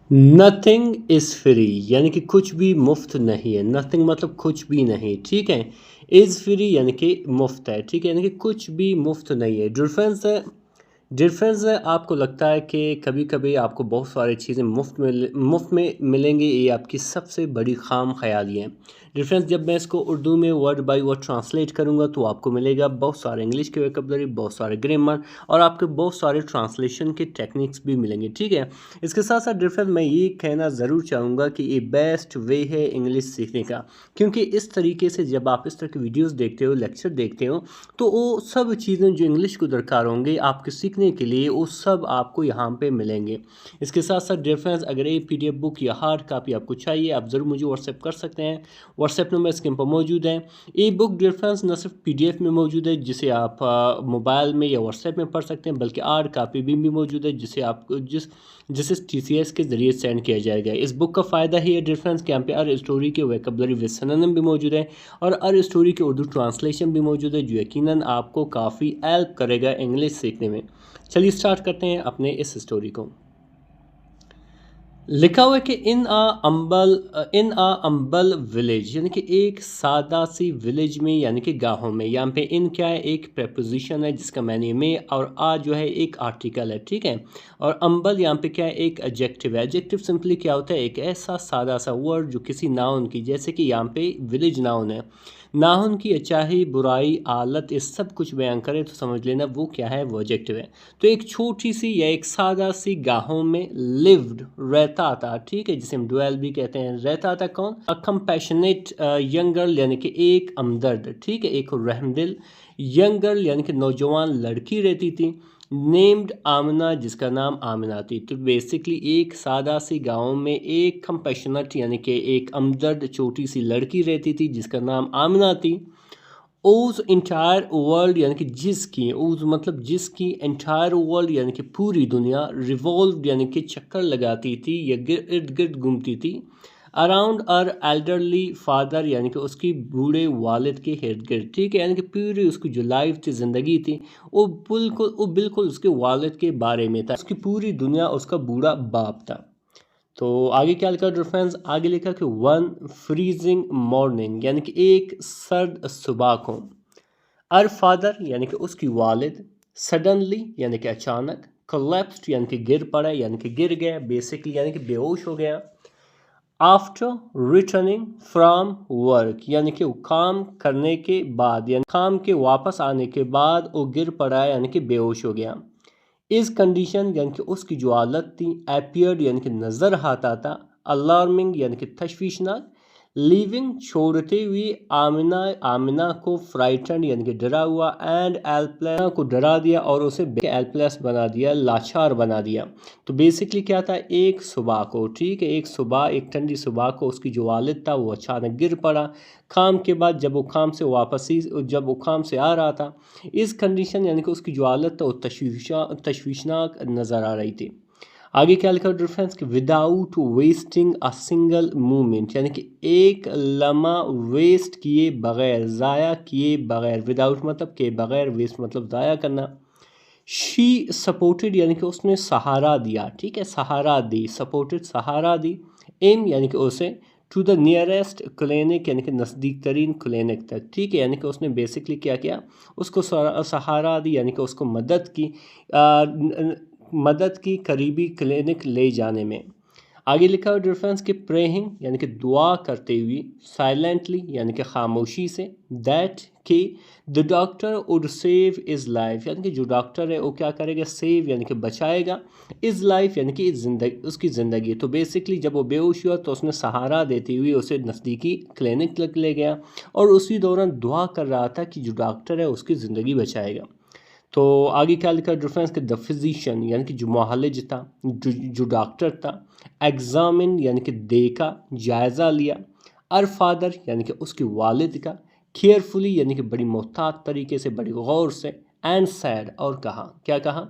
Nothing is free यानी कि कुछ भी मुफ्त नहीं है। नथिंग मतलब कुछ भी नहीं, ठीक है। इज़ फ्री यानी कि मुफ्त है, ठीक है, यानी कि कुछ भी मुफ्त नहीं है। डिफरेंस है, आपको लगता है कि कभी कभी आपको बहुत सारी चीज़ें मुफ्त में मिलेंगी, ये आपकी सबसे बड़ी खाम ख्याली है। डिफरेंस जब मैं इसको उर्दू में वर्ड बाय वर्ड ट्रांसलेट करूँगा तो आपको मिलेगा बहुत सारे इंग्लिश के वोकैबुलरी, बहुत सारे ग्रामर और आपके बहुत सारे ट्रांसलेशन के टेक्निक्स भी मिलेंगे, ठीक है। इसके साथ साथ डिफरेंस मैं ये कहना ज़रूर चाहूँगा कि ये बेस्ट वे है इंग्लिश सीखने का, क्योंकि इस तरीके से जब आप इस तरह की वीडियोस देखते हो, लेक्चर देखते हो, तो वो सब चीज़ें जो इंग्लिश को दरकार होंगे आपके सीखने के लिए, वो सब आपको यहाँ पे मिलेंगे। इसके साथ साथ डिफरेंस अगर ये पीडीएफ बुक या हार्ड कापी आपको चाहिए, आप ज़रूर मुझे व्हाट्सएप कर सकते हैं। व्हाट्सएप नंबर स्क्रीन पर मौजूद है। ये बुक डिफरेंस न सिर्फ पीडीएफ में मौजूद है जिसे आप मोबाइल में या व्हाट्सएप में पढ़ सकते हैं, बल्कि हार्ड कापी भी मौजूद है जिसे टीसीएस के ज़रिए सेंड किया जाएगा। इस बुक का फ़ायदा ही है डिफरेंस कि यहाँ पे हर स्टोरी के वोकैबुलरी विद सिनोनिम भी मौजूद है और हर स्टोरी के उर्दू ट्रांसलेशन भी मौजूद है, जो यकीनन आपको काफ़ी हेल्प करेगा इंग्लिश सीखने में। चलिए स्टार्ट करते हैं अपने इस स्टोरी को। लिखा हुआ है कि इन अ अम्बल विलेज यानी कि एक सादा सी विलेज में, यानी कि गाँव में। यहाँ पे इन क्या है, एक प्रपोजिशन है जिसका मैंने में, और आ जो है एक आर्टिकल है, ठीक है। और अम्बल यहाँ पे क्या है, एक एडजेक्टिव है। एडजेक्टिव सिंपली क्या होता है, एक ऐसा सादा सा वर्ड जो किसी नाउन की, जैसे कि यहाँ पे विलेज नाउन है, नाउन की अच्छाई बुराई आलत इस सब कुछ बयान करे तो समझ लेना वो क्या है, वो एडजेक्टिव है। तो एक छोटी सी या एक सादा सी गाँव में लिव्ड रहता था, ठीक है, जिसे हम डुएल भी कहते हैं। रहता था कौन, अ कंपैशनेट यंग गर्ल यानी कि एक हमदर्द, ठीक है, एक रहमदिल यंग गर्ल यानी कि नौजवान लड़की रहती थी, नेम्ड आमना जिसका नाम आमिना थी। तो बेसिकली एक सादा सी गाँव में एक कंपैशनेट यानी कि एक हमदर्द छोटी सी लड़की रहती थी जिसका नाम आमिना थी। उस इंटायर वर्ल्ड यानी कि जिसकी, उस मतलब जिसकी, एंटायर वर्ल्ड यानी कि पूरी दुनिया, रिवॉल्व यानी कि चक्कर लगाती थी या इर्द गिर्द घूमती थी, अराउंड अर एल्डरली फादर यानी कि उसकी बूढ़े वालिद के इर्द गिर्द, ठीक है, यानी कि पूरी उसकी जो लाइफ थी, ज़िंदगी थी, वो बिल्कुल उसके वालिद के बारे में था। उसकी पूरी दुनिया उसका बूढ़ा बाप था। तो आगे क्या लिखा डिफरेंस, आगे लिखा कि वन फ्रीजिंग मॉर्निंग यानी कि एक सर्द सुबह को, अर फादर यानी कि उसकी वालिद, सडनली यानी कि अचानक, कोलैप्स्ड यानी कि गिर पड़ा यानी कि गिर गया, बेसिकली यानी कि बेहोश हो गया, आफ्टर रिटर्निंग फ्रॉम वर्क यानी कि वो काम करने के बाद, यानी काम के वापस आने के बाद वो गिर पड़ा यानी कि बेहोश हो गया। इस कंडीशन यानी कि उसकी जो हालत थी, एपियर्ड यानी कि नज़र आता था, अलार्मिंग यानी कि तशवीशनाक, लीविंग छोड़ते हुए, आमिना आमिना को फ्राइटन यानी कि डरा हुआ, एंड एल्पलेस को डरा दिया और उसे एल्पलेस बना दिया, लाचार बना दिया। तो बेसिकली क्या था, एक सुबह को, ठीक है, एक सुबह, एक ठंडी सुबह को उसकी जो वालिद था वो अचानक गिर पड़ा काम के बाद, जब वो काम से आ रहा था। इस कंडीशन यानी कि उसकी जो हालत था वो तशवीशनाक नज़र आ रही थी। आगे क्या लिखा डिफरेंस कि without wasting a single movement यानी कि एक लम्हा वेस्ट किए बगैर, ज़ाया किए बगैर, विदाउट मतलब के बगैर, वेस्ट मतलब ज़ाया करना। शी सपोर्टेड यानी कि उसने सहारा दिया, ठीक है, सहारा दी, सपोर्टेड सहारा दी, एम यानी कि उसे, टू द नियरेस्ट क्लिनिक यानी कि नज़दीक तरीन क्लिनिक तक, ठीक है, यानी कि उसने बेसिकली क्या किया, उसको सहारा दी यानी कि उसको मदद की करीबी क्लिनिक ले जाने में। आगे लिखा हुआ डिफरेंस कि प्रेइंग यानी कि दुआ करते हुए, साइलेंटली यानी कि खामोशी से, दैट कि the doctor would save is life यानी कि जो डॉक्टर है वो क्या करेगा, सेव यानी कि बचाएगा, इज़ लाइफ यानी कि उसकी ज़िंदगी। तो बेसिकली जब वो बेहोश हुआ तो उसने सहारा देते हुए उसे नज़दीकी क्लिनिक तक ले गया और उसी दौरान दुआ कर रहा था कि जो डॉक्टर है उसकी ज़िंदगी बचाएगा। तो आगे क्या लिखा डिफरेंस कि द फिजिशियन यानी कि जो मुआलिज था, जो डॉक्टर था, एग्जामिन यानी कि देखा, जायज़ा लिया, अर फादर यानी कि उसके वालिद का, केयरफुली यानी कि बड़ी मोहतात तरीके से, बड़ी गौर से, एंड सैड और कहा, क्या कहा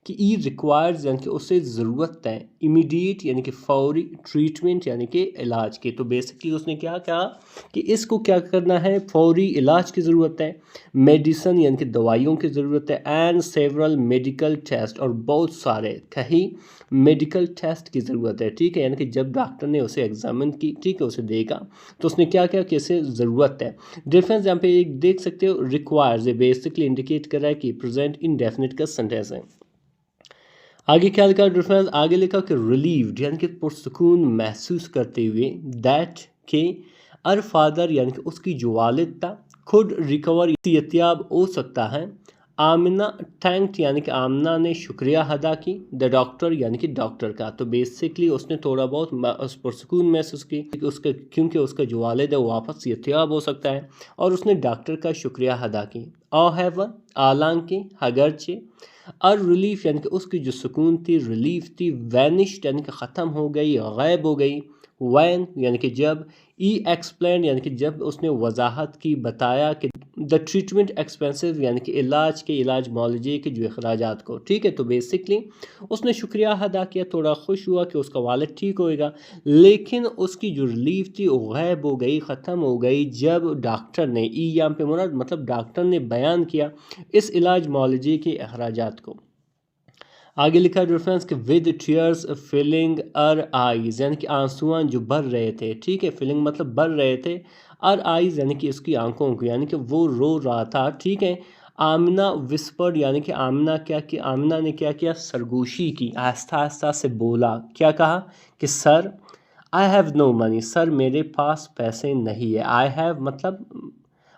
कि ई रिक्वायर्स यानी कि उसे ज़रूरत है, इमीडिएट यानी कि फौरी, ट्रीटमेंट यानी कि इलाज की। तो बेसिकली उसने क्या कहा कि इसको क्या करना है, फौरी इलाज की ज़रूरत है, मेडिसन यानी कि दवाइयों की ज़रूरत है, एंड सेवरल मेडिकल टेस्ट और बहुत सारे कहीं मेडिकल टेस्ट की ज़रूरत है, ठीक है, यानी कि जब डॉक्टर ने उसे एग्जामिन की, ठीक है, उसे देखा तो उसने क्या क्या कैसे ज़रूरत है। डिफरेंस यहाँ पे एक देख सकते हो, रिक्वायर्स ये बेसिकली इंडिकेट कर रहा है कि प्रेजेंट इंडेफिनिट का सेंटेंस है। आगे क्या लिखा डिफरेंस, आगे लिखा कि रिलीव्ड यानी कि पुरसकून महसूस करते हुए, दैट के अर फादर यानी कि उसकी जो वालिद था, खुद रिकवर सेहतियाब हो सकता है। आमिना थैंक्ड यानी कि आमना ने शुक्रिया अदा की द डॉक्टर यानी कि डॉक्टर का। तो बेसिकली उसने थोड़ा बहुत उस पुरसकून महसूस की कि उसका, क्योंकि उसका जो वालिद है वो वापस सेहतियाब हो सकता है, और उसने डॉक्टर का शुक्रिया अदा की। हालांकि हालांकि अगरचे, और रिलीफ यानी कि उसकी जो सुकून थी, रिलीफ थी, वैनिश्ड यानी कि ख़त्म हो गई, गायब हो गई। वैन यानी कि जब, ई एक्सप्लेन यानी कि जब उसने वजाहत की, बताया कि द ट्रीटमेंट एक्सपेंसिव यानी कि इलाज मुआलजे के जो अखराजात को, ठीक है। तो बेसिकली उसने शुक्रिया अदा किया, थोड़ा खुश हुआ कि उसका वालिद ठीक होएगा, लेकिन उसकी जो रिलीफ थी वो गायब हो गई, ख़त्म हो गई जब डॉक्टर ने, ई यहाँ पे मुराद मतलब डॉक्टर ने बयान किया इस इलाज मुआलजे के अखराजात को। आगे लिखा रेफरेंस कि with tears filling our eyes यानी कि आंसुआं जो भर रहे थे, ठीक है, फिलिंग मतलब भर रहे थे, अर आईज यानी कि इसकी आंखों को, यानी कि वो रो रहा था, ठीक है। आमना विस्पर्ड यानी कि आमना क्या कि आमना ने क्या किया, सरगोशी की, आस्ता आस्ता से बोला, क्या कहा कि sir I have no money, sir मेरे पास पैसे नहीं है। आई हैव मतलब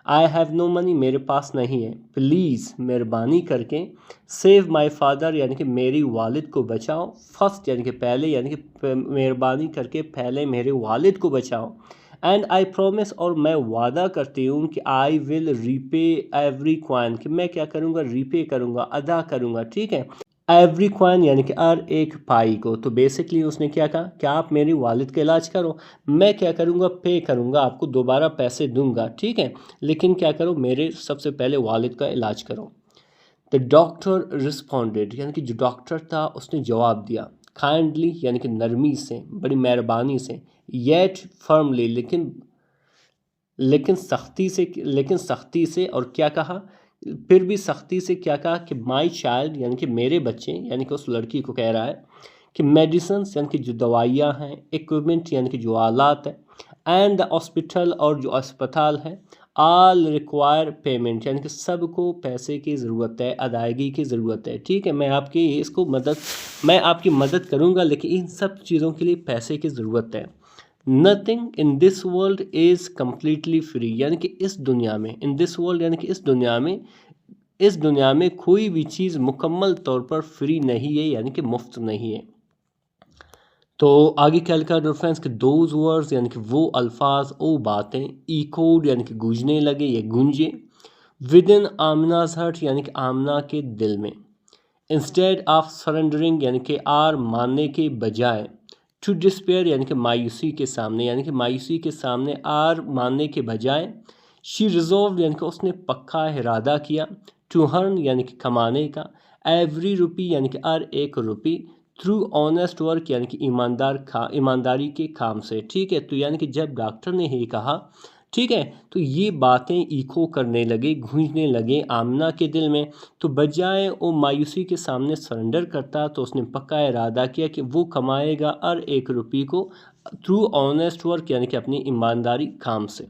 आई हैव नो मनी, मेरे पास नहीं है। प्लीज़ मेहरबानी करके सेव माई फादर यानी कि मेरी वालिद को बचाओ। फर्स्ट यानी कि पहले, यानी कि मेहरबानी करके पहले मेरे वालिद को बचाओ। एंड आई प्रोमिस और मैं वादा करती हूँ कि I will repay every coin, कि मैं क्या करूँगा, रीपे करूँगा, अदा करूँगा, ठीक है। एवरी क्वाइन यानी कि हर एक पाई को। तो बेसिकली उसने क्या कहा कि आप मेरी वालिद का इलाज करो, मैं क्या करूँगा, पे करूँगा, आपको दोबारा पैसे दूंगा, ठीक है, लेकिन क्या करो, मेरे सबसे पहले वालिद का इलाज करो। द डॉक्टर रिस्पॉन्डेड यानी कि जो डॉक्टर था उसने जवाब दिया, काइंडली यानी कि नरमी से, बड़ी मेहरबानी से, येट फर्मली लेकिन सख्ती से, और क्या कहा, फिर भी सख्ती से क्या कहा कि माई चाइल्ड यानी कि मेरे बच्चे, यानी कि उस लड़की को कह रहा है कि मेडिसिन यानी कि जो दवाइयाँ हैं, इक्विपमेंट यानी कि जो आलात है, एंड द हॉस्पिटल और जो अस्पताल है, आल रिक्वायर पेमेंट यानी कि सबको पैसे की ज़रूरत है, अदायगी की ज़रूरत है, ठीक है। मैं आपकी मदद करूँगा, लेकिन इन सब चीज़ों के लिए पैसे की ज़रूरत है। Nothing in this world is completely free यानी कि इस दुनिया में, इन दिस वर्ल्ड यानी कि इस दुनिया में कोई भी चीज़ मुकम्मल तौर पर फ्री नहीं है, यानी कि मुफ्त नहीं है। तो आगे क्या लिखा रेफरेंस कि दोज वर्ड्स यानी कि वो अल्फाज, वो बातें, इकोड यानी कि गूंजने लगे या गूंजे, विद इन आमनाज हर्ट यानी कि आमना के दिल में, इंस्टेड ऑफ सरेंडरिंग यानी कि आर मानने के बजाय, टू डिस्पेयर यानी कि मायूसी के सामने, यानी कि मायूसी के सामने आर मानने के बजाय, शी रिजॉल्व यानी कि उसने पक्का इरादा किया, टू हर्न यानी कि कमाने का, एवरी रुपी यानी कि हर एक रुपी, थ्रू ऑनेस्ट वर्क यानी कि ईमानदारी के काम से, ठीक है। तो यानी कि जब डॉक्टर ने ये कहा, ठीक है, तो ये बातें इको करने लगे, गूंजने लगे आमना के दिल में। तो बजाय वो मायूसी के सामने सरेंडर करता, तो उसने पक्का इरादा किया कि वो कमाएगा हर एक रुपये को थ्रू ऑनेस्ट वर्क यानी कि अपनी ईमानदारी काम से।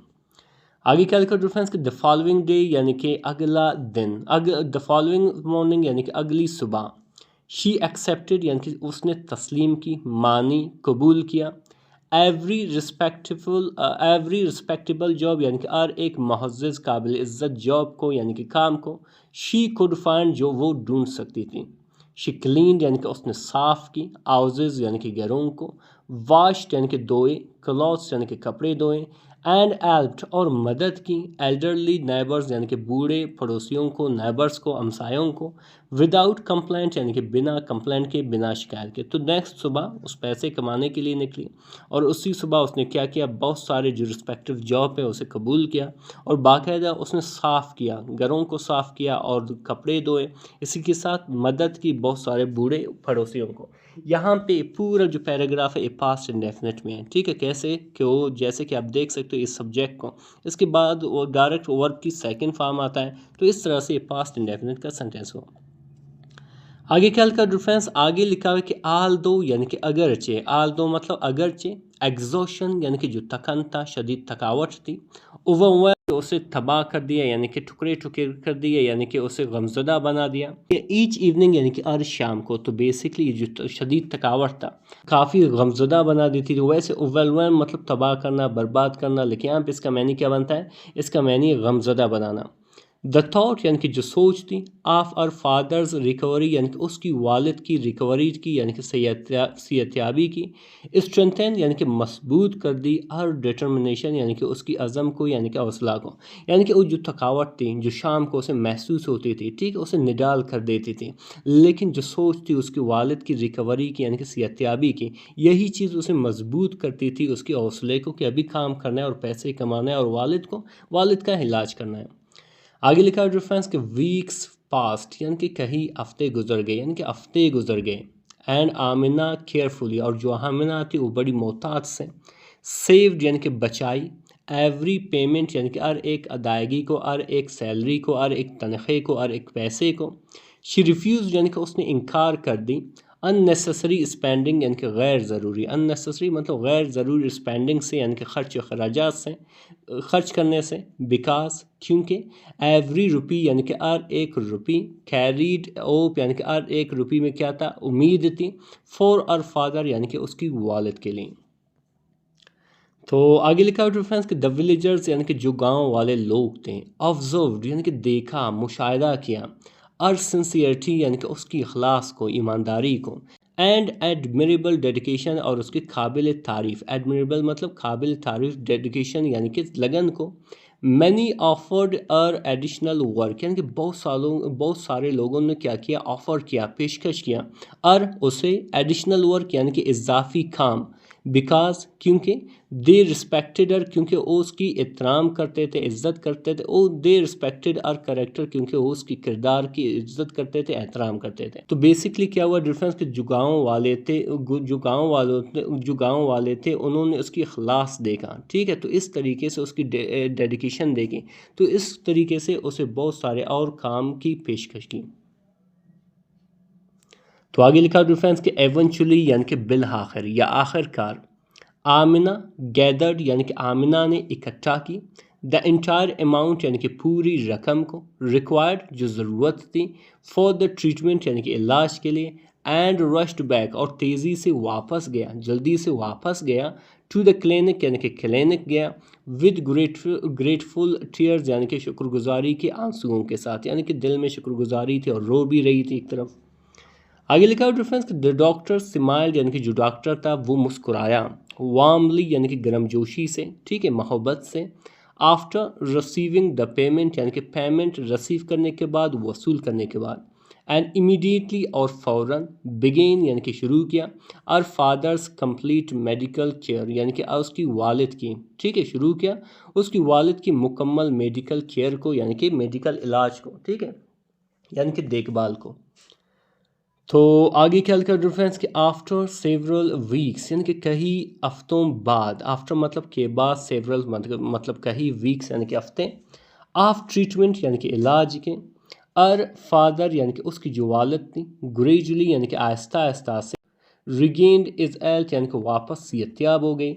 आगे क्या लिखा डिफरेंस कि द फॉलोइंग डे यानी कि अगला दिन, द फॉलोइंग मॉर्निंग यानी कि अगली सुबह, शी एक्सेप्टेड यानी कि उसने तस्लीम की, मानी, कबूल किया, एवरी रिस्पेक्टेबल जॉब यानी कि हर एक मुअज़्ज़ज़ काबिल इज़्ज़त जॉब को यानी कि काम को, शी कुड फाइंड जो वो ढूंढ सकती थी, शी क्लीन यानी कि उसने साफ़ की, हाउसेज यानी कि घरों को, वाश्ड यानी कि धोए, क्लॉथ्स यानी कि कपड़े धोए, एंड हेल्प्ड और मदद की, एल्डरली नेबर्स यानी कि बूढ़े पड़ोसियों को, नेबर्स को, हमसायों को, विदाउट कंप्लेंट यानी कि बिना कंप्लेंट के, बिना शिकायत के। तो नेक्स्ट सुबह उस पैसे कमाने के लिए निकली, और उसी सुबह उसने क्या किया, बहुत सारे जो रिस्पेक्टिव जॉब है उसे कबूल किया, और बाकायदा उसने साफ़ किया, घरों को साफ़ किया और कपड़े धोए, इसी के साथ मदद की बहुत सारे बूढ़े पड़ोसियों को। यहाँ पे पूरा जो पैराग्राफ है ये पास्ट इंडेफिनिट में है, ठीक है। कैसे कि वो, जैसे कि आप देख सकते हो इस सब्जेक्ट को, इसके बाद वो डायरेक्ट वर्ब की सेकंड फॉर्म आता है, तो इस तरह से ये पास्ट इंडेफिनिट का सेंटेंस हो। आगे क्या लिखा डिफरेंस, आगे लिखा हुआ है कि आल दो यानी कि अगरचे, आल दो मतलब अगरचे, एग्जॉशन यानी कि जो थकन था, शदीद थकावट थी, उवा उसे तबाह कर दिया यानी कि टुकड़े टुकड़े कर दिए यानी कि उसे गमज़दा बना दिया। ईच इवनिंग यानी कि हर शाम को, तो बेसिकली जो शदीद थकावट था काफ़ी गमज़दा बना देती थी। वैसे ओवरवेलम मतलब तबाह करना, बर्बाद करना, लेकिन यहाँ पे इसका मैनी क्या बनता है, इसका मैनी गमज़दा बनाना। द थॉट यानी कि जो सोच थी, ऑफ आर फादर्स रिकवरी यानी कि उसकी वालिद की रिकवरी की यानी कि सेहतयाबी की, स्ट्रेंथन यानी कि मजबूत कर दी, हर डिटर्मिनेशन यानी कि उसकी अज़म को यानी कि हौसला को, यानी कि वो जो थकावट थी जो शाम को उसे महसूस होती थी, ठीक है, उसे निडाल कर देती थी, लेकिन जो सोच थी उसकी वालिद की रिकवरी की यानी कि सेहतयाबी की, यही चीज़ उसे मजबूत करती थी, उसके हौसले को कि अभी काम करना है और पैसे कमाना है और वालिद का इलाज करना है। आगे लिखा है डिफरेंस के वीक्स पास्ट यानी कि कई हफ्ते गुजर गए यानी कि हफ्ते गुजर गए, एंड आमिना केयरफुली और जो आमिना थी वो बड़ी मोहतात से, सेव्ड यानी कि बचाई, एवरी पेमेंट यानी कि हर एक अदायगी को, हर एक सैलरी को, हर एक तनख्वाह को, हर एक पैसे को, शी रिफ्यूज़ यानी कि उसने इनकार कर दी, अननेसेसरी स्पेंडिंग यानी कि गैर ज़रूरी, अननेसेसरी मतलब गैर ज़रूरी स्पेंडिंग से यानी कि खर्च अखराजात से, खर्च करने से, बिकॉज क्योंकि, एवरी रुपी यानी कि हर एक रुपी, कैरीड ओप यानी कि हर एक रुपी में क्या था, उम्मीद थी, फॉर आर फादर यानी कि उसकी वालिद के लिए। तो आगे लिखा है डिफरेंस कि द विलेजर्स यानी कि जो गांव वाले लोग थे, ऑब्जर्व्ड यानी कि देखा, मुशाहिदा किया, और सिंसियरिटी यानी कि उसकी इखलास को, ईमानदारी को, एंड एडमिरेबल डेडिकेशन और उसकी काबिल तारीफ़, एडमिरेबल मतलब काबिल तारीफ़, डेडिकेशन यानी कि लगन को, मैनी ऑफर्ड अर एडिशनल वर्क यानी कि बहुत सारे लोगों ने क्या किया, ऑफ़र किया, पेशकश किया, और उसे एडिशनल वर्क यानी कि इजाफी काम, बिकॉज क्योंकि, दे रिस्पेक्टेड अर क्योंकि वो उसकी एहतराम करते थे, इज़्ज़त करते थे, ओ दे रिस्पेक्टेड अर करेक्टर क्योंकि वो उसकी किरदार की इज़्ज़त करते थे, एहतराम करते थे। तो बेसिकली क्या हुआ डिफरेंस कि जो गाँव वाले थे, जो गाँव वाले थे उन्होंने उसकी इखलास देखा, ठीक है, तो इस तरीके से उसकी डेडिकेशन देखी, तो इस तरीके से उसे बहुत सारे और काम की पेशकश की। तो आगे लिखा डिफरेंस कि एवेंचुअली यानी कि बिल आखिर या आखिरकार, आमिना गैदर्ड यानी कि आमिना ने इकट्ठा की, द इंटायर अमाउंट यानी कि पूरी रकम को, रिक्वायर्ड जो ज़रूरत थी, फॉर द ट्रीटमेंट यानी कि इलाज के लिए, एंड रश्ड बैक और तेज़ी से वापस गया, जल्दी से वापस गया, टू द क्लिनिक यानी कि क्लिनिक गया, विद ग्रेटफुल टीयर्स यानी कि शुक्रगुजारी के आंसुओं के साथ, यानी कि दिल में शुक्रगुजारी थी और रो भी रही थी एक तरफ। आगे लिखा है डिफरेंस कि द डॉक्टर स्माइल्ड यानी कि जो डॉक्टर था वो मुस्कुराया, वार्मली यानी कि गर्मजोशी से, ठीक है, मोहब्बत से, आफ्टर रिसीविंग द पेमेंट यानी कि पेमेंट रिसीव करने के बाद, वसूल करने के बाद, एंड इमीडिएटली और फ़ौरन, बिगेन यानी कि शुरू किया, और फादर्स कंप्लीट मेडिकल केयर यानी कि उसकी वालिद की, ठीक है, शुरू किया उसकी वालिद की मुकम्मल मेडिकल केयर को यानी कि मेडिकल इलाज को, ठीक है, यानी कि देखभाल को। तो आगे क्या लिखा डिफरेंस कि आफ्टर सेवरल वीक्स यानी कि कई हफ्तों बाद, आफ्टर मतलब के बाद, सेवरल मतलब कई वीक्स यानी कि हफ्ते, ऑफ ट्रीटमेंट यानी कि इलाज के, और फादर यानी कि उसकी जो वालिद थी, ग्रेजुअली यानी कि आहिस्ता आहिस्ता से, रिगेन्ड इज हेल्थ यानी कि वापस सेहतयाब हो गई,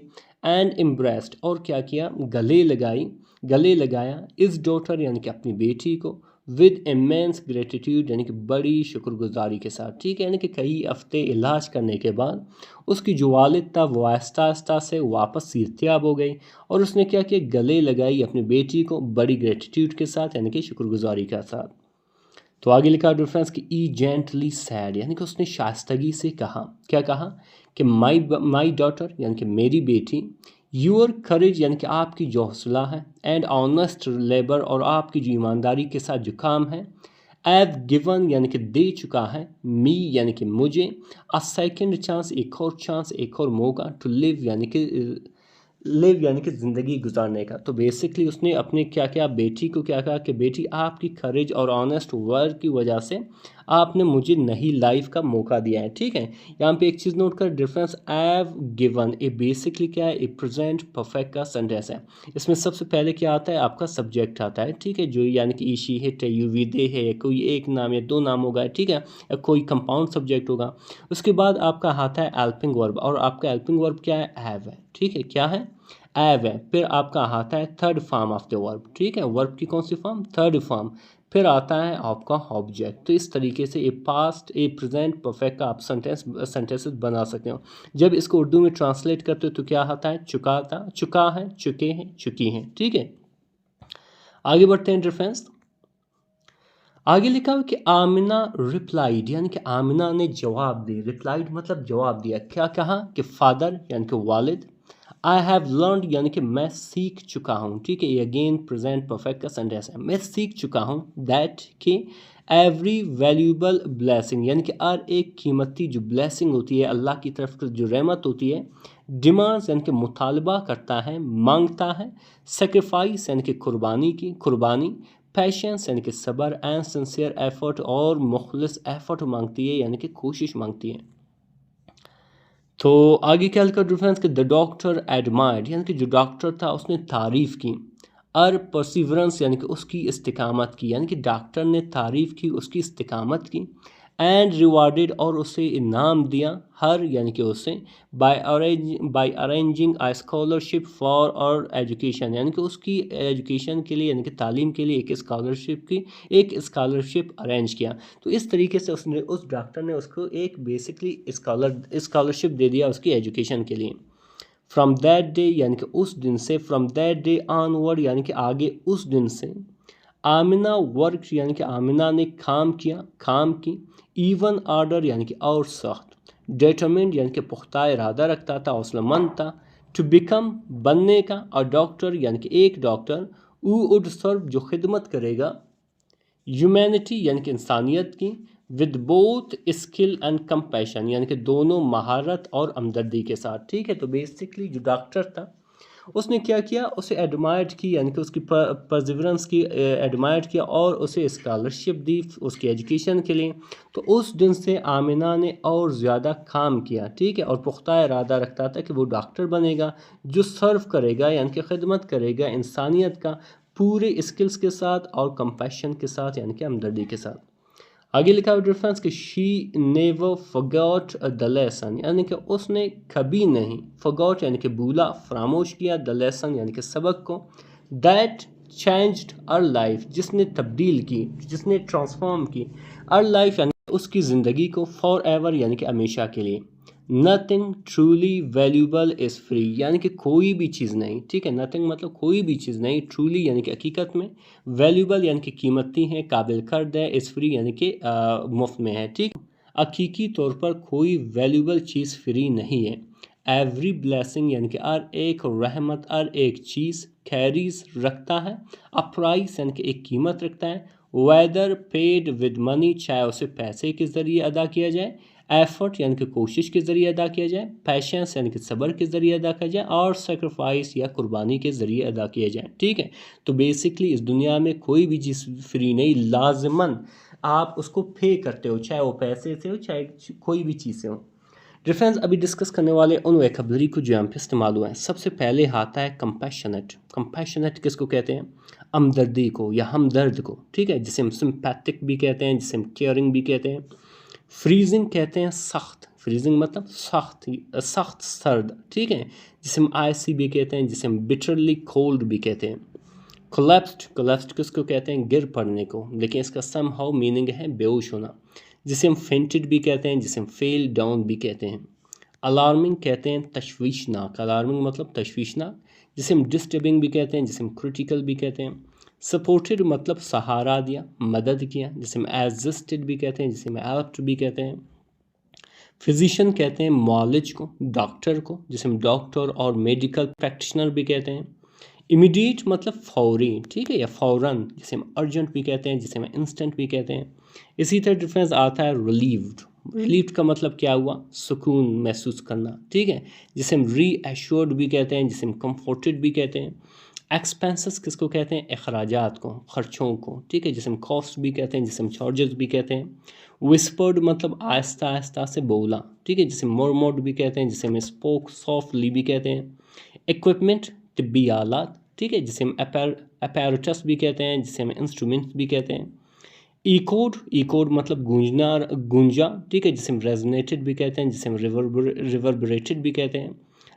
एंड एम्ब्रेस्ड और क्या किया, गले लगाया, इस डॉटर यानी कि अपनी बेटी को, विद इमेंस ग्रेटिट्यूड यानी कि बड़ी शुक्रगुजारी के साथ, ठीक है, यानी कि कई हफ्ते इलाज करने के बाद उसकी जो वालिद था वो आहिस्ता आहिस्ता से वापस सेहतयाब हो गई, और उसने क्या किया, गले लगाई अपनी बेटी को बड़ी ग्रेटिट्यूड के साथ यानी कि शुक्रगुजारी के साथ। तो आगे लिखा डिफरेंस कि ई जेंटली सैड यानी कि उसने शाइस्तगी से कहा, क्या कहा कि माई डॉटर यानी कि मेरी बेटी, यूर करेज यानी कि आपकी जो हौसला है, एंड ऑनेस्ट लेबर और आपकी जो ईमानदारी के साथ जो काम है, एव गिवन यानी कि दे चुका है, मी यानी कि मुझे, अ सेकेंड चांस एक और चांस, एक और मौका, टू लिव यानी कि ज़िंदगी गुजारने का। तो बेसिकली उसने अपने क्या क्या बेटी को क्या कहा कि बेटी आपकी करेज और ऑनेस्ट वर्क की वजह से आपने मुझे नई लाइफ का मौका दिया है, ठीक है। यहाँ पे एक चीज़ नोट कर, difference have given A basically क्या है, ए प्रेजेंट परफेक्ट का सेंटेंस है। इसमें सबसे पहले क्या आता है, आपका सब्जेक्ट आता है, ठीक है, जो यानी कि ईशी है, टेयू विदे है, कोई एक नाम या दो नाम होगा, ठीक है, या कोई कंपाउंड सब्जेक्ट होगा। उसके बाद आपका आता है हेल्पिंग वर्ब, और आपका हेल्पिंग वर्ब क्या है, हैव है, ठीक है, क्या है, हैव है। फिर आपका आता है third form of the verb, ठीक है, वर्ब की कौन सी फॉर्म, थर्ड फॉर्म। फिर आता है आपका ऑब्जेक्ट। तो इस तरीके से ए पास्ट, ए प्रेजेंट परफेक्ट का आप सेंटेंसेस बना सकते हो। जब इसको उर्दू में ट्रांसलेट करते हो तो क्या आता है, चुका था, चुका है, चुके हैं, चुकी हैं, ठीक है। आगे बढ़ते हैं डिफरेंस। आगे लिखा हुआ कि आमिना रिप्लाइड, यानी कि आमिना ने जवाब दी, रिप्लाइड मतलब जवाब दिया, क्या कहा कि फादर यानी कि वालिद, आई हैव लर्न यानी कि मैं सीख चुका हूँ, ठीक है, ये अगेन प्रेजेंट परफेक्ट का सेंटेंस है, मैं सीख चुका हूँ, दैट कि एवरी वैल्यूबल ब्लेसिंग यानी कि हर एक कीमती जो ब्लेसिंग होती है, अल्लाह की तरफ से जो रहमत होती है, डिमांड्स यानी कि मुतालबा करता है, मांगता है, सेक्रीफाइस यानी कि कुर्बानी, पेशेंस यानी कि सब्र, एंड सिंसियर एफर्ट और मुखलिस एफर्ट मांगती है, यानी कि कोशिश मांगती है। तो आगे क्या लिखा डिफरेंस कि द डॉक्टर एडमायर्ड, यानी कि जो डॉक्टर था उसने तारीफ़ की, और परसिवरेंस यानी कि उसकी इस्तिकामत की, यानी कि डॉक्टर ने तारीफ़ की, उसकी इस्तिकामत की, एंड रिवार्डेड और उसे इनाम दिया, हर यानी कि उसे by arranging a scholarship for और एजुकेशन, यानी कि उसकी एजुकेशन के लिए यानी कि तालीम के लिए एक स्कॉलरशिप अरेंज किया। तो इस तरीके से उसने, उस डॉक्टर ने उसको एक बेसिकली स्कॉलरशिप दे दिया उसकी एजुकेशन के लिए। फ्रॉम दैट डे यानी कि उस दिन से, फ्रॉम दैट डे ऑनवर्ड यानी कि आगे उस दिन से, आमिना वर्क यानी कि आमिना ने काम की, इवन आर्डर यानी कि और सख्त, डिटरमिन्ड यानी कि पुख्ता इरादा रखता था, हौसलामंद था, टू बिकम बनने का, और डॉक्टर यानी कि एक डॉक्टर, who would सर्व जो खिदमत करेगा, ह्यूमैनिटी यानी कि इंसानियत की, with both skill and compassion यानी कि दोनों महारत और हमदर्दी के साथ, ठीक है। तो बेसिकली जो डॉक्टर था उसने क्या किया, उसे एडमायर्ड की यानी कि उसकी परसिवरेंस की एडमायर्ड किया, और उसे स्कॉलरशिप दी उसकी एजुकेशन के लिए। तो उस दिन से आमिना ने और ज़्यादा काम किया, ठीक है, और पुख्ता इरादा रखता था कि वो डॉक्टर बनेगा जो सर्व करेगा यानी कि खिदमत करेगा इंसानियत का, पूरे स्किल्स के साथ और कंपैशन के साथ यानी कि हमदर्दी के साथ। आगे लिखा हुआ डिफरेंस कि she never forgot the lesson, यानी कि उसने कभी नहीं, फॉरगॉट यानी कि भूला, फरामोश किया, द लेसन यानी कि सबक को, दैट चेंज्ड आवर लाइफ जिसने तब्दील की, जिसने ट्रांसफॉर्म की, आवर लाइफ यानी कि उसकी ज़िंदगी को, फॉर एवर यानी कि हमेशा के लिए। Nothing truly valuable is free, यानी कि कोई भी चीज़ नहीं, ठीक है, नथिंग मतलब कोई भी चीज़ नहीं, ट्रूली यानी कि हकीकत में, वैल्यूबल यानी कि कीमती है, काबिल कर्द है, इज़ फ्री यानी कि मुफ्त में है, ठीक। हकीकी तौर पर कोई वैल्यूबल चीज़ फ्री नहीं है। एवरी ब्लेसिंग यानी कि हर एक रहमत, हर एक चीज़, कैरीज रखता है, अ प्राइस यानी कि एक कीमत रखता है, वेदर पेड विद मनी चाहे उसे पैसे के ज़रिए अदा किया जाए, एफर्ट यानी कि कोशिश के ज़रिए अदा किया जाए, पैशेंस यानी कि सब्र के ज़रिए अदा किया जाए, और सेक्रीफाइस या कुर्बानी के ज़रिए अदा किया जाए, ठीक है। तो बेसिकली इस दुनिया में कोई भी चीज़ फ्री नहीं, लाजमन आप उसको पे करते हो, चाहे वो पैसे से हो चाहे कोई भी चीज़ से हो। डिफरेंस अभी डिस्कस करने वाले उन वैकेबलरी को जो यहाँ पे इस्तेमाल हुआ है। सबसे पहले आता है कंपैशनेट। कंपैशनेट किसको कहते हैं, हमदर्दी को या हमदर्द को, ठीक है, जिसे हम सिंपैथिक भी कहते हैं, जिसे हम केयरिंग भी कहते हैं। फ्रीजिंग कहते हैं सख्त, फ्रीजिंग मतलब सख्त, सख्त सर्द, ठीक है, जिसे हम आइसी भी कहते हैं, जिसे हम बिटरली कोल्ड भी कहते हैं। कोलैप्स्ड किसको कहते हैं, गिर पड़ने को, लेकिन इसका सम हाउ मीनिंग है बेहोश होना, जिसे हम फेंटेड भी कहते हैं, जिसे हम फेल डाउन भी कहते हैं। अलार्मिंग कहते हैं तशवीशनाक, अलार्मिंग मतलब तशवीशनाक, जिसे हम डिस्टर्बिंग भी कहते हैं, जिसे हम क्रिटिकल भी कहते हैं। सपोर्टेड मतलब सहारा दिया, मदद किया, जिसे हम एसिस्टेड भी कहते हैं, जिसे हम हेल्प्ड भी कहते हैं। फिजिशियन कहते हैं मॉलेज को, डॉक्टर को, जिसे हम डॉक्टर और मेडिकल प्रैक्टिशनर भी कहते हैं। इमीडिएट मतलब फौरी, ठीक है, या फ़ौरन, जिसे हम अर्जेंट भी कहते हैं, जिसे हम इंस्टेंट भी कहते हैं। इसी तरह डिफरेंस आता है रिलीव्ड। रिलीव्ड का मतलब क्या हुआ, सुकून महसूस करना, ठीक है, जिसे हम री एश्योर्ड भी कहते हैं, जिसे हम कंफर्टेड भी कहते हैं। एक्सपेंसेस किसको कहते हैं? अखराजात को, खर्चों को, ठीक है, जिसे हम कॉस्ट भी कहते हैं, जिसे हम चार्जेस भी कहते हैं। विस्पर्ड मतलब आहिस्ता आहिस्ता से बोला, ठीक है, जिसे मोड भी कहते हैं, जिसे हम स्पोक सॉफ्टली भी कहते हैं। इक्विपमेंट तिब्बी आलात, ठीक है, जिसे हम अपैरेटस भी कहते हैं, जिसे हम इंस्ट्रूमेंट्स भी कहते हैं। ई कोड मतलब गूंजना, गूंजा, ठीक है, जिसे हम रेजोनेटेड भी कहते हैं, जिसे हम रिवर्बरेटेड भी कहते हैं।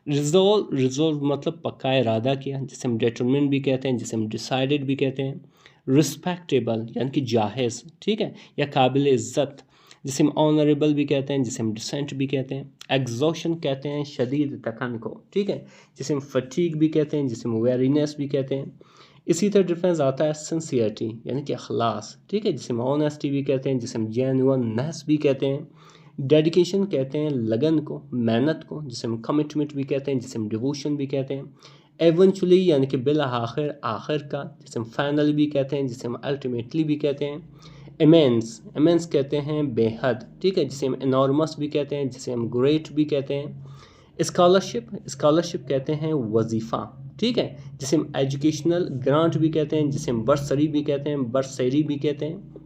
रिजोल्व मतलब पक्का इरादा किया, जिसे हम डिटरमिन भी कहते हैं, जिसे हम डिसाइडेड भी कहते हैं। रिस्पेक्टेबल यानी कि जाहिज़, ठीक है, या काबिल इज़्ज़त, जिसे हम ऑनरेबल भी कहते हैं, जिसे हम डिसेंट भी कहते हैं। एग्जॉशन कहते हैं शदीद थकन को, ठीक है, जिसे हम फटीग भी कहते हैं, जिसे हम वेरीनेस भी कहते हैं। इसी तरह डिफरेंस आता है सिंसियरिटी यानी कि अखलास, ठीक है, जिसे हम ऑनेस्टी भी कहते हैं, जिसे हम जेन्युइननेस भी कहते हैं। डेडिकेशन कहते हैं लगन को, मेहनत को, जिसे हम कमिटमेंट भी कहते हैं, जिसे हम डिवोशन भी कहते हैं। एवेंचुअली यानी कि बिल आखिर, आखिर का, जिसे हम फाइनली भी कहते हैं, जिसे हम अल्टीमेटली भी कहते हैं। इमेंस कहते हैं बेहद, ठीक है, जिसे हम इनॉर्मस भी कहते हैं, जिसे हम ग्रेट भी कहते हैं। स्कॉलरशिप कहते हैं वजीफ़ा, ठीक है, जिसे हम एजुकेशनल ग्रांट भी कहते हैं, जिसे हम बर्सरी भी कहते हैं, बर्सरी भी कहते हैं।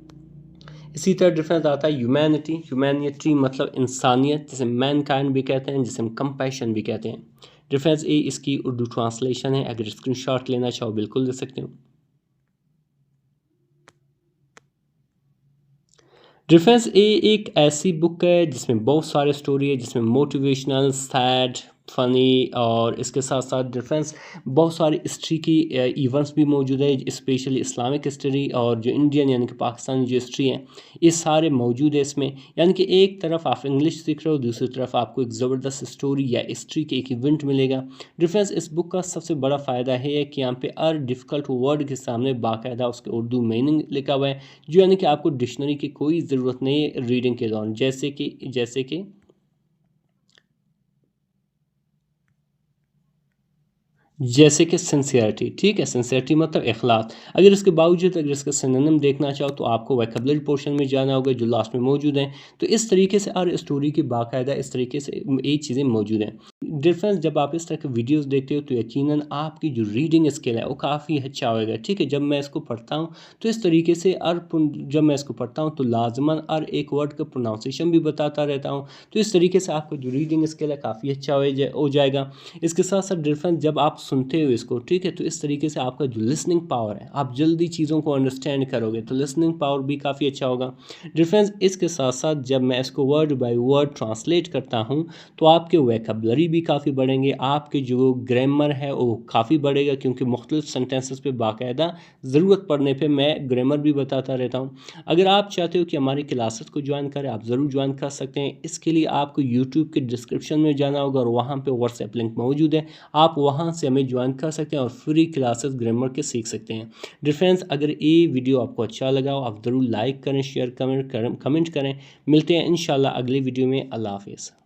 इसी तरह डिफरेंस आता है ह्यूमैनिटी मतलब इंसानियत, जिसे मैनकाइंड भी कहते हैं, जिसे हम कंपैशन भी कहते हैं। डिफरेंस ए इसकी उर्दू ट्रांसलेशन है, अगर स्क्रीनशॉट लेना चाहो बिल्कुल ले सकते हो। डिफरेंस ए एक ऐसी बुक है जिसमें बहुत सारे स्टोरी है, जिसमें मोटिवेशनल, सैड, फ़नी और इसके साथ साथ डिफरेंस बहुत सारी हिस्ट्री की इवेंट्स भी मौजूद है, स्पेशली इस्लामिक हिस्ट्री और जो इंडियन यानी कि पाकिस्तानी जो हिस्ट्री है, ये सारे मौजूद है इसमें। यानी कि एक तरफ आप इंग्लिश सीख रहे हो, दूसरी तरफ आपको एक ज़बरदस्त स्टोरी या हिस्ट्री के एक इवेंट मिलेगा। डिफरेंस इस बुक का सबसे बड़ा फ़ायदा है कि यहाँ पे हर डिफ़िकल्ट वर्ड के सामने बाकायदा उसके उर्दू मीनिंग लिखा हुआ है, जो यानी कि आपको डिक्शनरी की कोई ज़रूरत नहीं है रीडिंग के दौरान। जैसे कि सिंसियरिटी, ठीक है, सिंसियरिटी मतलब इखलास। अगर इसके बावजूद अगर इसका सिनोनिम देखना चाहो तो आपको वोकैबुलरी पोर्शन में जाना होगा जो लास्ट में मौजूद हैं। तो इस तरीके से हर स्टोरी की बाकायदा इस तरीके से ये चीज़ें मौजूद हैं। डिफरेंस जब आप इस तरह के वीडियोस देखते हो तो यकीनन आपकी जो रीडिंग स्किल है वो काफ़ी अच्छा होएगा, ठीक है। जब मैं इसको पढ़ता हूँ तो इस तरीके से जब मैं इसको पढ़ता हूँ तो लाजमन हर एक वर्ड का प्रोनाउंसिएशन भी बताता रहता हूँ। तो इस तरीके से आपका जो रीडिंग स्किल है काफ़ी अच्छा हो जाएगा। इसके साथ साथ डिफरेंस जब आप सुनते हो इसको, ठीक है, तो इस तरीके से आपका जो लिसनिंग पावर है, आप जल्दी चीज़ों को अंडरस्टैंड करोगे, तो लिसनिंग पावर भी काफ़ी अच्छा होगा। डिफरेंस इसके साथ साथ जब मैं इसको वर्ड बाय वर्ड ट्रांसलेट करता हूँ तो आपके वोकैबुलरी भी काफ़ी बढ़ेंगे, आपके जो ग्रामर है वो काफ़ी बढ़ेगा, क्योंकि मुख्तलिफ सेंटेंसेस पे बाकायदा ज़रूरत पड़ने पे मैं ग्रामर भी बताता रहता हूँ। अगर आप चाहते हो कि हमारी क्लासेस को ज्वाइन करें, आप ज़रूर ज्वाइन कर सकते हैं। इसके लिए आपको यूट्यूब के डिस्क्रिप्शन में जाना होगा और वहाँ पे व्हाट्सएप लिंक मौजूद है, आप वहाँ से हमें ज्वाइन कर सकते हैं और फ्री क्लासेस ग्रामर के सीख सकते हैं। डिफरेंस अगर ये वीडियो आपको अच्छा लगा हो आप ज़रूर लाइक करें, शेयर कमेंट करें। मिलते हैं इंशाल्लाह अगली वीडियो में। अल्लाह हाफिज़।